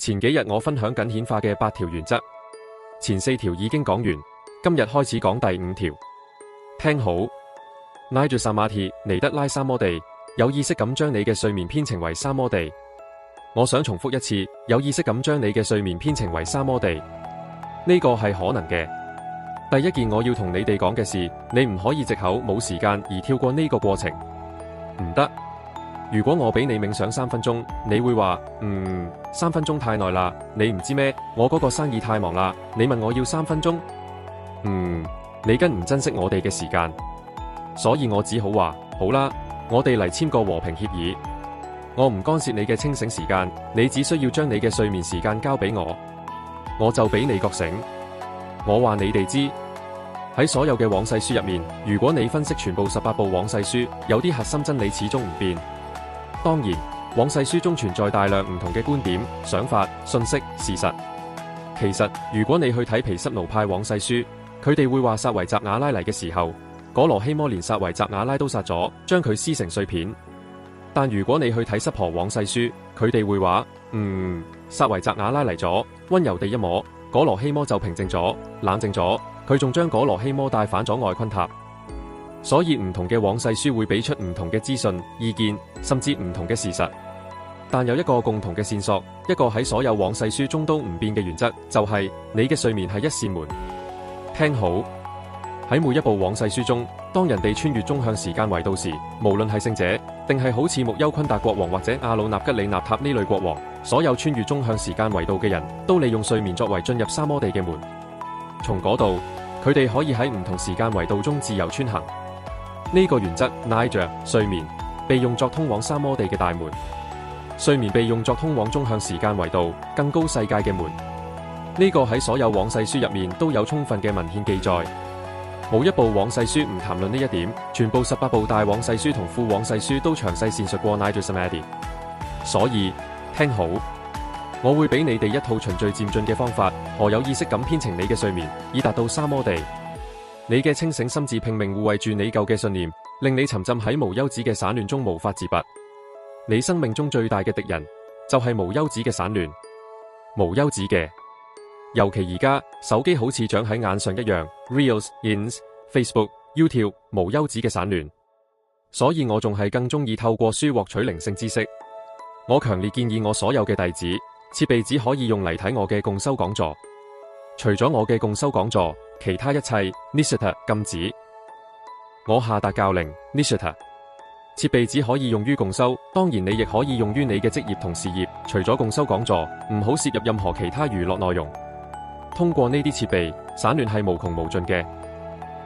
前幾日我分享緊顯化嘅8條原則，前4條已經講完，今日開始講第5條。聽好 ，Nidra Samadhi 尼德拉三摩地，有意識咁將你嘅睡眠編程為三摩地。我想重複一次，有意識咁將你嘅睡眠編程為三摩地，呢個係可能嘅。第一件我要同你哋講嘅事，你唔可以藉口冇時間而跳過呢個過程，唔得。如果我俾你冥想3分鐘，你會話3分鐘太耐啦，你唔知咩？我嗰個生意太忙啦，你問我要3分鐘？你更唔珍惜我哋嘅時間，所以我只好話好啦，我哋嚟簽個和平協議，我唔干涉你嘅清醒時間，你只需要將你嘅睡眠時間交俾我，我就俾你覺醒。我話你哋知，喺所有嘅往世書入面，如果你分析全部18部往世書，有啲核心真理始終唔變。當然，往世書中存在大量唔同嘅觀點、想法、信息、事實。其實，如果你去睇毗濕奴派往世書，佢哋會話薩維澤瓦拉嚟嘅時候，果羅希摩連薩維澤瓦拉都殺咗，將佢撕成碎片。但如果你去睇濕婆往世書，佢哋會話，薩維澤瓦拉嚟咗，溫柔地一摸，果羅希摩就平靜咗、冷靜咗，佢仲將果羅希摩帶返咗外昆塔。所以唔同嘅往世書會俾出唔同嘅資訊、意見，甚至唔同嘅事實。但有一個共同嘅線索，一個喺所有往世書中都唔變嘅原則，就係你嘅睡眠係一扇門。聽好，喺每一部往世書中，當人哋穿越中向時間維度時，無論係聖者，定係好似穆丘昆達國王或者阿魯納吉里納塔呢類國王，所有穿越中向時間維度嘅人都利用睡眠作為進入三摩地嘅門。從嗰度，佢哋可以喺唔同時間維度中自由穿行。呢個原則 Nidra 睡眠被用作通往三摩地嘅大門，睡眠被用作通往中向時間維度更高世界嘅門。呢個喺所有往世書入面都有充分嘅文獻記載，冇一部往世書唔談論呢一點。全部18部大往世書同副往世書都詳細闡述過 Nidra Samadhi。所以聽好，我會俾你哋一套循序漸進嘅方法，何有意識咁編程你嘅睡眠，以達到三摩地。你嘅清醒心智拼命護衛住你舊嘅信念，令你沉浸喺無休止嘅散亂中無法自拔。你生命中最大嘅敵人就係無休止嘅散亂，無休止嘅。尤其而家手機好似長喺眼上一樣 ，Reels、Ins、Facebook、YouTube 無休止嘅散亂。所以我仲係更中意透過書獲取靈性知識。我強烈建議我所有嘅弟子，設備只可以用嚟睇我嘅共修講座。除咗我嘅共修講座，其他一切 Nibbana 禁止。我下達教令 Nibbana， 設備只可以用於共修，當然你亦可以用於你嘅職業同事業。除咗共修講座，唔好涉入任何其他娛樂內容。通過呢啲設備，散亂係無窮無盡嘅。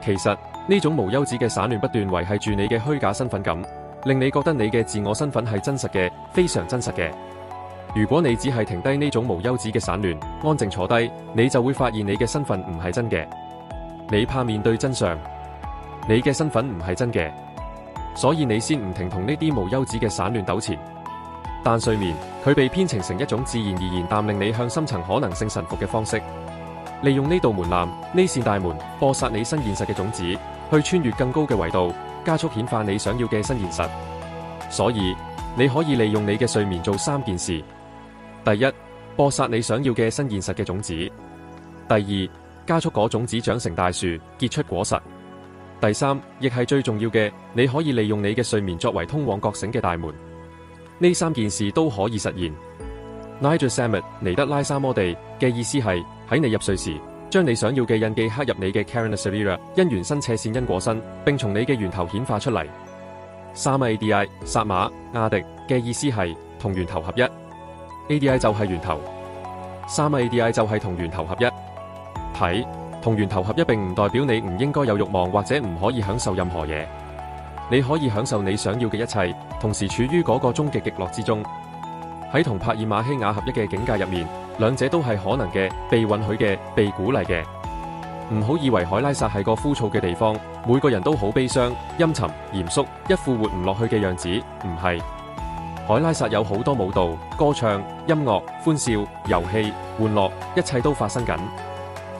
其實呢種無休止嘅散亂不斷維繫住你嘅虛假身份感，令你覺得你嘅自我身份係真實嘅，非常真實嘅。如果你只係停低呢種無休止嘅散亂，安靜坐低，你就會發現你嘅身份唔係真嘅。你怕面對真相，你嘅身份唔係真嘅，所以你先唔停同呢啲無休止嘅散亂糾纏。但睡眠佢被編程成一種自然而然但令你向深層可能性臣服嘅方式，利用呢道門檻，呢扇大門播撒你新現實嘅種子，去穿越更高嘅維度，加速顯化你想要嘅新現實。所以你可以利用你嘅睡眠做3件事。第一，播撒你想要嘅新現實嘅種子；第二，加速嗰種子長成大樹，結出果實；第三，亦係最重要嘅，你可以利用你嘅睡眠作為通往覺醒嘅大門。呢3件事都可以實現。Nidra Samadhi 尼德拉三摩地嘅意思係喺你入睡時，將你想要嘅印記刻入你嘅 Karana Sarira 因緣新斜線因果身，並從你嘅源頭顯化出嚟。Samadhi 薩瑪亞迪嘅意思係同源頭合一。ADI 就係源頭，Samadhi 就係同源頭合一。睇，同源頭合一並唔代表你唔應該有慾望或者唔可以享受任何嘢。你可以享受你想要嘅一切，同時處於嗰個終極極樂之中。喺同帕爾馬希亞合一嘅境界入面，兩者都係可能嘅、被允許嘅、被鼓勵嘅。唔好以為海拉薩係個枯燥嘅地方，每個人都好悲傷、陰沉、嚴肅，一副活唔落去嘅樣子。唔係。海拉薩有好多舞蹈、歌唱、音樂、歡笑、遊戲、玩樂，一切都發生緊。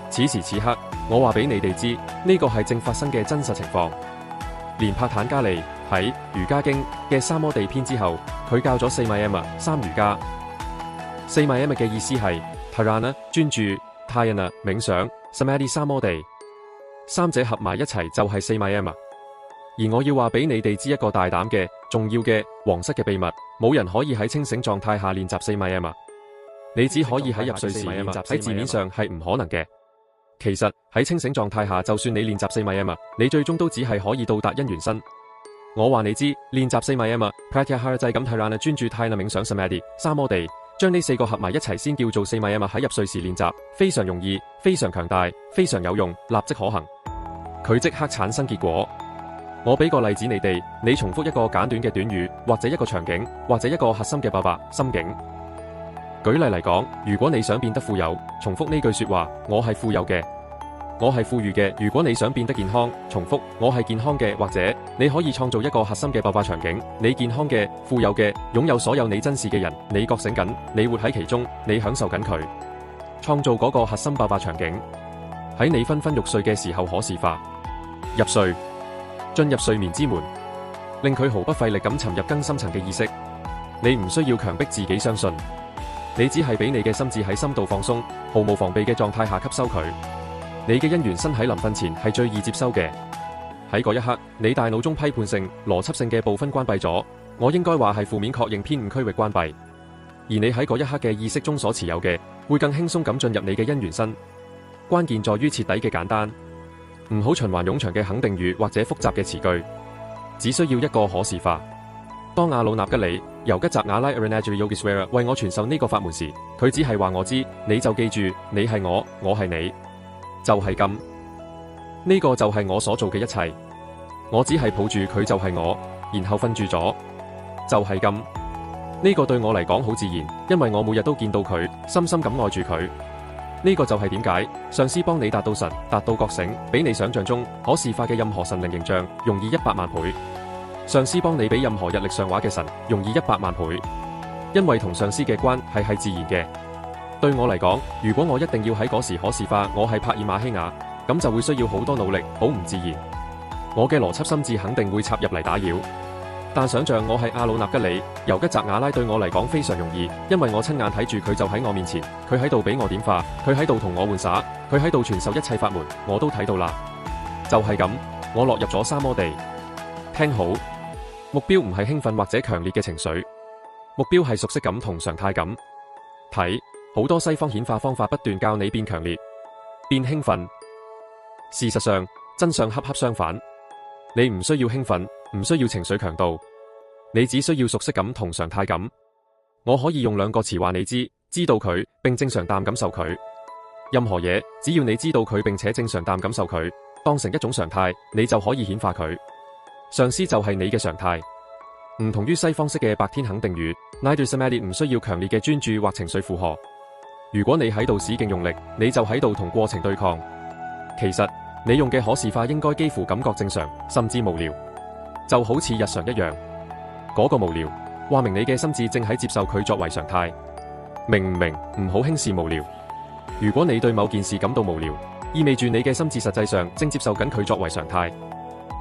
此時此刻，我話俾你哋知，呢個係正發生嘅真實情況。連帕坦加利喺《瑜伽經》嘅三摩地篇之後，佢教咗4米 M 3瑜伽。四米一密嘅意思係 Dharana 專注 Dhyana 冥想 Samadhi 三摩地，三者合埋一齊就係四米一密。而我要話俾你哋知一個大膽嘅、重要嘅、皇室嘅秘密，冇人可以喺清醒狀態下練習四米一密。你只可以喺入睡時練習，喺字面上係唔可能嘅。其實喺清醒狀態下，就算你練習四米一密，你最終都只係可以到達因緣身。我話你知，練習四米一密 Pratyahara 咁 Dharana 專注 Dhyana 冥想 Samadhi 三摩地，將呢四個合埋一齊先叫做四米一密。喺入睡時練習，非常容易，非常強大，非常有用，立即可行，佢即刻產生結果。我俾個例子你哋，你重複一個簡短嘅短語，或者一個場景，或者一個核心嘅心境。舉例嚟講，如果你想變得富有，重複呢句說話：我係富有嘅，我係富裕嘅。如果你想變得健康，重複：我係健康嘅。或者你可以創造一個核心嘅場景：你健康嘅、富有嘅，擁有所有你珍視嘅人，你覺醒緊，你活喺其中，你享受緊佢。創造嗰個核心場景，喺你昏昏欲睡嘅時候可視化。入睡，進入睡眠之門，令佢毫不費力咁沉入更深層嘅意識。你唔需要強迫自己相信。你只係俾你嘅心智喺深度放鬆、毫無防備嘅狀態下吸收佢。你嘅因緣身喺臨瞓前係最易接收嘅。喺嗰一刻，你大腦中批判性、邏輯性嘅部分關閉咗，我應該話係負面確認偏誤區域關閉。而你喺嗰一刻嘅意識中所持有嘅，會更輕鬆咁進入你嘅因緣身。關鍵在於徹底嘅簡單，唔好循環冗長嘅肯定語或者複雜嘅詞句，只需要一個可視化。當阿魯納吉里由吉澤瓦拉 Aranagiri Yogiswara 為我傳授呢個法門時，佢只係話我知，你就記住，你係我，我係你，就係咁。呢個就係我所做嘅一切，我只係抱住佢就係我，然後瞓住咗，就係咁。呢個對我嚟講好自然，因為我每日都見到佢，深深咁愛住佢。呢個就係點解上師幫你達到神、達到覺醒，比你想象中可視化嘅任何神靈形象容易100萬倍。上師幫你比任何日曆上畫嘅神容易100萬倍，因為同上師嘅關係係自然嘅。對我嚟講，如果我一定要喺嗰時可視化我係帕爾馬希亞，咁就會需要好多努力，好唔自然。我嘅邏輯心智肯定會插入嚟打擾。但想像我係阿魯納吉里，由吉澤瓦拉對我嚟講非常容易，因為我親眼睇住佢就喺我面前，佢喺度俾我點化，佢喺度同我玩耍，佢喺度傳授一切法門，我都睇到啦。就係咁，我落入咗三摩地。聽好。目標唔係興奮或者強烈嘅情緒，目標係熟悉感同常態感。睇，好多西方顯化方法不斷教你變強烈、變興奮。事實上，真相恰恰相反。你唔需要興奮，唔需要情緒強度，你只需要熟悉感同常態感。我可以用2個詞話你知，知道佢並正常淡感受佢。任何嘢，只要你知道佢並且正常淡感受佢，當成一種常態，你就可以顯化佢。上師就係你嘅常態，唔同於西方式嘅白天肯定語。Nidra Samadhi 唔需要強烈嘅專注或情緒負荷。如果你喺度使勁用力，你就喺度同過程對抗。其實你用嘅可視化應該幾乎感覺正常，甚至無聊，就好似日常一樣。嗰個無聊，話明你嘅心智正喺接受佢作為常態。明唔明？唔好輕視無聊。如果你對某件事感到無聊，意味住你嘅心智實際上正接受緊佢作為常態。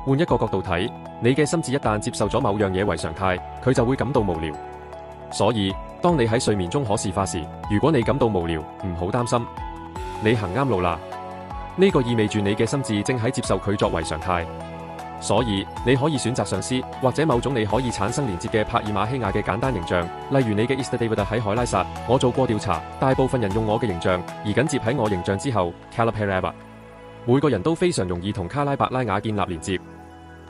換一個角度睇，你嘅心智一旦接受咗某樣嘢為常態，佢就會感到無聊。所以，當你喺睡眠中可視化時，如果你感到無聊，唔好擔心，你行啱路啦。呢個意味住你嘅心智正喺接受佢作為常態。所以，你可以選擇上師，或者某種你可以產生連接嘅帕爾馬希亞嘅簡單形象，例如你嘅 Istadevata 喺海拉薩。我做過調查，大部分人用我嘅形象，而緊接喺我形象之後 Kalaparava。每個人都非常容易同卡拉白拉雅建立連接。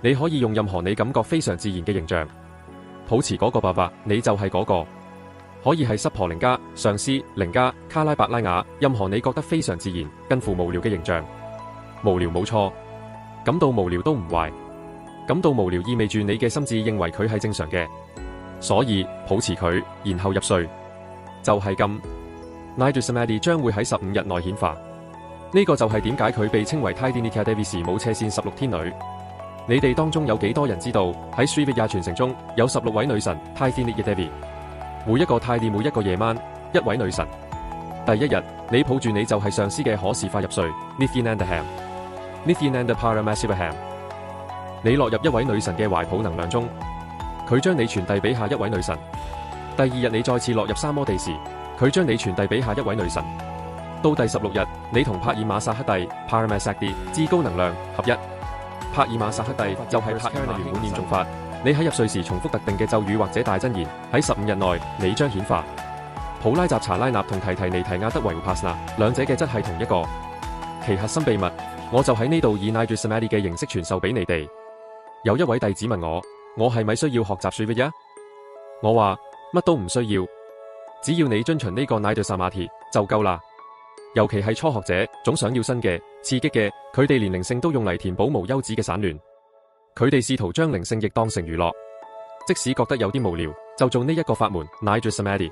你可以用任何你感覺非常自然嘅形象，抱持嗰個爸爸，你就係嗰個。可以係濕婆靈家、上師、靈家、卡拉白拉雅，任何你覺得非常自然、近乎無聊嘅形象。無聊冇錯，感到無聊都唔壞。感到無聊意味住你嘅心智認為佢係正常嘅，所以抱持佢，然後入睡。就係咁。Nidra Samadhi 將會喺15日內顯化。呢個就係點解佢被稱為 Tridinitya Devi 時母斜線16天女。你哋當中有幾多人知道喺 Srivijaya 傳承中有16位女神 Tridinitya Devi？ 每一個泰甸，每一個夜晚一位女神。第一日你抱住你就係上師嘅可視化入睡 Nithyanandaham Nithyananda Paramasivaham。 你落入一位女神嘅懷抱能量中，佢將你傳遞俾下一位女神。第二日你再次落入三摩地時，佢將你傳遞俾下一位女神。到第16日，你同帕爾馬薩克蒂 Paramasakti 至高能量合一。帕爾馬薩克蒂就係帕爾馬原本念誦法。你喺入睡時重複特定嘅咒語或者大真言，喺15日內你將顯化。普拉集查拉納同提提尼提亞德維胡帕斯納兩者嘅質係同一個。其核心秘密，我就喺呢度以 Nidra Samadhi 嘅形式傳授俾你哋。有一位弟子問我係咪需要學習 Srivijaya？ 我話乜都唔需要，只要你遵循呢個 Nidra Samadhi 就夠啦。尤其係初學者，總想要新嘅、刺激嘅，佢哋連靈性都用嚟填補無休止嘅散亂。佢哋試圖將靈性亦當成娛樂，即使覺得有啲無聊，就做呢一個法門 Nidra Samadhi。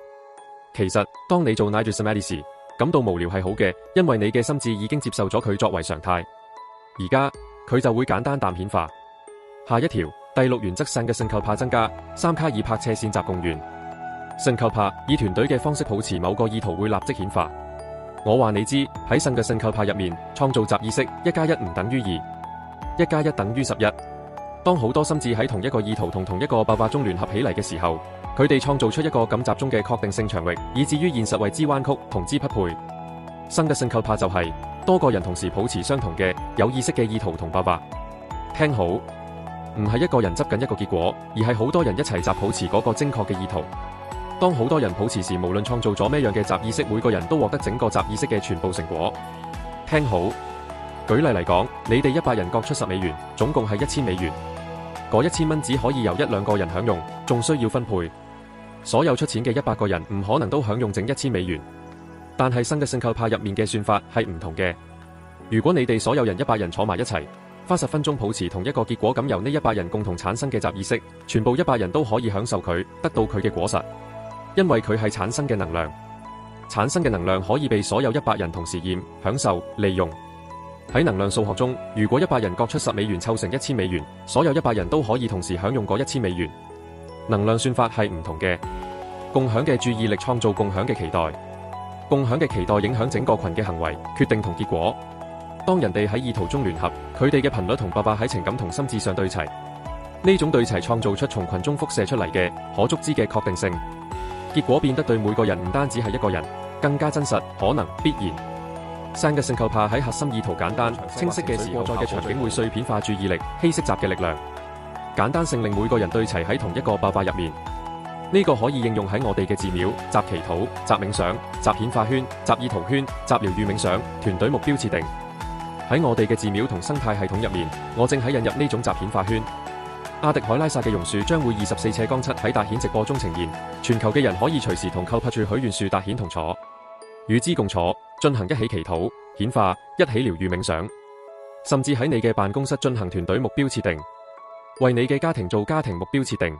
其實，當你做 Nidra Samadhi 時，感到無聊係好嘅，因為你嘅心智已經接受咗佢作為常態。而家佢就會簡單淡顯化。下一條第6原則性嘅信構帕增加3卡爾帕斜線習共願。信構帕以團隊嘅方式抱持某個意圖會立即顯化。我話你知喺信嘅信構帕入面，創造集意識1+1唔等於2，1+1等於11。當好多心智喺同一個意圖同同一個爆發中聯合起嚟嘅時候，佢哋創造出一個咁集中嘅確定性場域，以至於現實為之彎曲同之匹配。新嘅信構帕就係多個人同時抱持相同嘅有意識嘅意圖同爆發。聽好，唔係一個人執緊一個結果，而係好多人一齊集保持嗰個精確嘅意圖。當好多人抱持時，無論創造咗咩樣嘅集意識，每個人都獲得整個集意識嘅全部成果。聽好，舉例嚟講，你哋100人各出10美元，總共係1000美元。嗰1000蚊只可以由1-2個人享用，仲需要分配。所有出錢嘅100個人唔可能都享用整1000美元。但係新嘅信構帕入面嘅算法係唔同嘅。如果你哋所有人100人坐埋一齊，花10分鐘保持同一個結果，咁由呢100人共同產生嘅集意識，全部100人都可以享受佢，得到佢嘅果實。因為佢係產生嘅能量，產生嘅能量可以被所有100人同時驗、享受、利用。喺能量數學中，如果100人各出10美元湊成1000美元，所有100人都可以同時享用嗰1000美元。能量算法係唔同嘅。共享嘅注意力創造共享嘅期待，共享嘅期待影響整個群嘅行為、決定同結果。當人哋喺意圖中聯合，佢哋嘅頻率同爆發喺情感同心智上對齊。呢種對齊創造出從群中輻射出嚟嘅可捉之嘅確定性，結果變得對每個人唔單止係一個人，更加真實、可能、必然。新嘅信構帕喺核心意圖簡單、清晰嘅時候，過載嘅場景會碎片化注意力、稀釋集嘅力量。簡單性令每個人對齊喺同一個爆發入面。呢個可以應用喺我哋嘅寺廟、集祈禱、集冥想、集顯化圈、集意圖圈、集療癒冥想、團隊目標設定。喺我哋嘅寺廟同生態系統入面，我正喺引入呢種集顯化圈。阿迪海拉薩嘅榕樹將會24/7喺達顯直播中呈現，全球嘅人可以隨時同構帕住許願樹達顯同坐，與之共坐，進行一起祈禱、顯化、一起療癒冥想，甚至喺你嘅辦公室進行團隊目標設定，為你嘅家庭做家庭目標設定。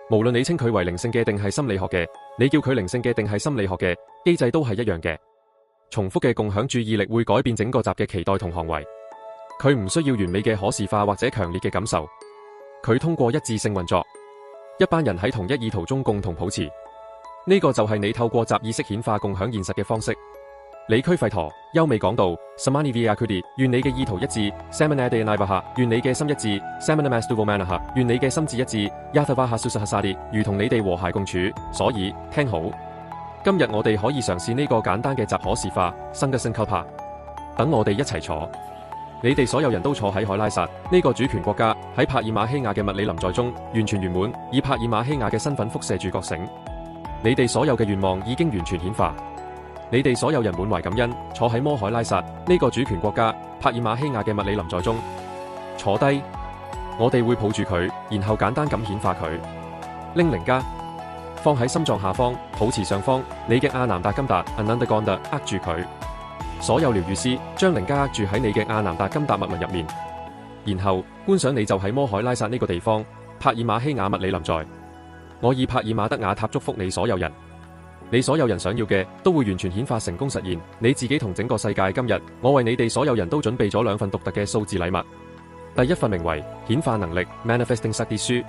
無論你稱佢為靈性嘅定係心理學嘅，你叫佢靈性嘅定係心理學嘅，機制都係一樣嘅。重複嘅共享注意力會改變整個集嘅期待同行為。佢唔需要完美嘅可視化或者強烈嘅感受，佢通過一致性運作，一班人喺同一意圖中共同保持。呢個就係你透過集意識顯化共享現實嘅方式。理區費陀優美講道 Samani Vyakudi 願你嘅意圖一致 Samanade Nivaha 願你嘅心一致 Samanamastuvo-manaha 願你嘅心智一致 Yathavaha Susahasadi 如同你哋和諧共處。所以聽好，今日我哋可以嘗試呢個簡單嘅集可視化新嘅信構帕。等我哋一齊坐，你哋所有人都坐喺海拉薩呢個主權國家，喺帕爾馬希亞嘅物理臨在中完全圓滿，以帕爾馬希亞嘅身份輻射住覺醒。你哋所有嘅願望已經完全顯化。你哋所有人滿懷感恩，坐喺摩海拉薩呢個主權國家帕爾馬希亞嘅物理臨在中坐低，我哋會抱住佢，然後簡單咁顯化佢。拎靈家放喺心臟下方，保持上方，你嘅阿南達金達 Anandagonda 握住佢。所有療癒師將靈家握住喺你嘅阿南達金達脈輪入面，然後觀想你就喺摩海拉薩呢個地方，帕爾馬希亞物理臨在。我以帕爾馬德瓦塔祝福你所有人。你所有人想要嘅都會完全顯化成功實現，你自己同整個世界。今日我為你哋所有人都準備咗2份獨特嘅數字禮物。第一份名為顯化能力 Manifesting Shakti 書，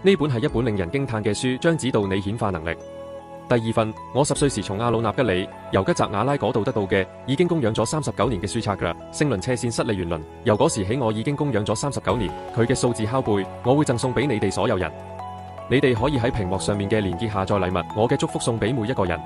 呢本係一本令人驚嘆嘅書，將指導你顯化能力。第二份，我10歲時從阿魯納吉里由吉澤瓦拉嗰度得到嘅，已經供養咗39年嘅書冊㗎，聖輪斜線失利原輪，由嗰時起我已經供養咗39年，佢嘅數字拷貝我會贈送俾你哋所有人。你哋可以喺屏幕上面嘅連結下載禮物，我嘅祝福送俾每一個人。